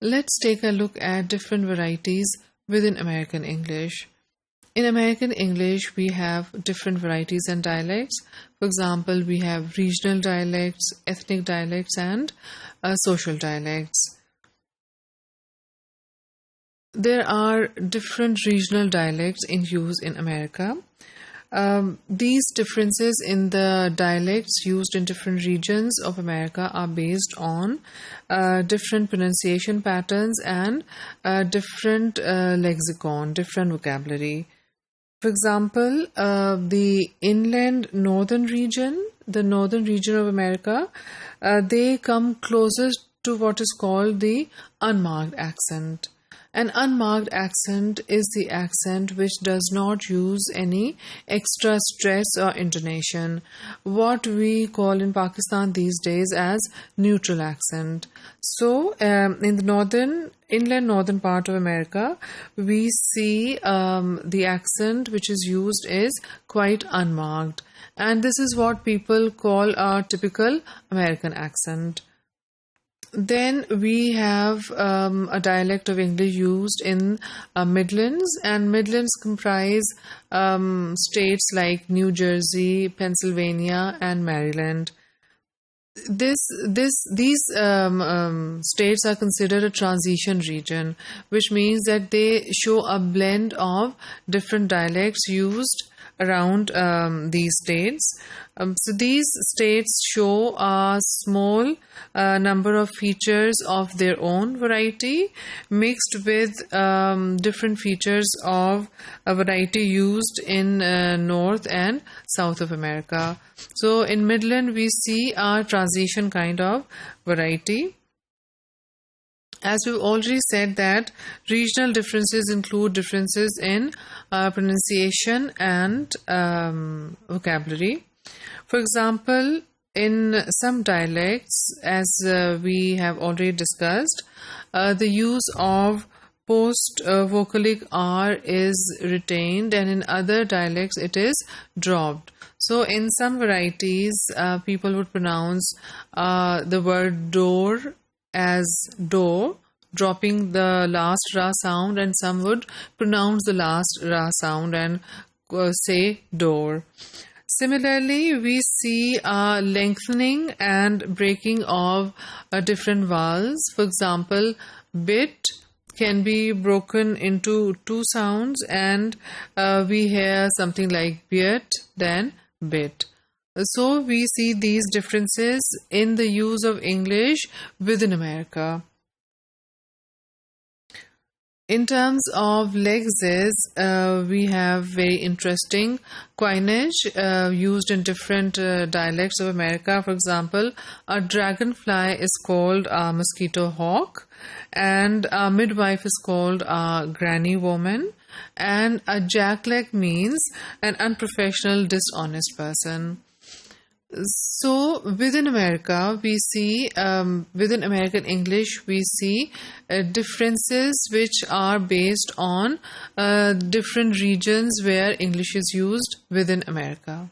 Let's take a look at different varieties within American English. In American English, we have different varieties and dialects. For example, we have regional dialects, ethnic dialects, and social dialects. There are different regional dialects in use in America. These differences in the dialects used in different regions of America are based on different pronunciation patterns and different lexicon, different vocabulary. For example, the northern region of America, they come closest to what is called the unmarked accent. An unmarked accent is the accent which does not use any extra stress or intonation, what we call in Pakistan these days as neutral accent. So, in the inland northern part of America, we see the accent which is used is quite unmarked. And this is what people call our typical American accent. Then we have a dialect of English used in Midlands, and Midlands comprise states like New Jersey, Pennsylvania, and Maryland. These states are considered a transition region, which means that they show a blend of different dialects used around these states. So these states show a small number of features of their own variety mixed with different features of a variety used in North and South of America. So in Midland we see a transition kind of variety. As we've already said that regional differences include differences in pronunciation and vocabulary. For example, in some dialects, as we have already discussed, the use of post-vocalic R is retained, and in other dialects it is dropped. So in some varieties, people would pronounce the word door as door, dropping the last ra sound, and some would pronounce the last ra sound and say door. Similarly, we see a lengthening and breaking of different vowels. For example, bit can be broken into two sounds, and we hear something like bit, then bit. So we see these differences in the use of English within America. In terms of lexes, we have very interesting coinage used in different dialects of America. For example, a dragonfly is called a mosquito hawk, and a midwife is called a granny woman, and a jackleg means an unprofessional, dishonest person. So within America, we see, within American English, we see differences which are based on different regions where English is used within America.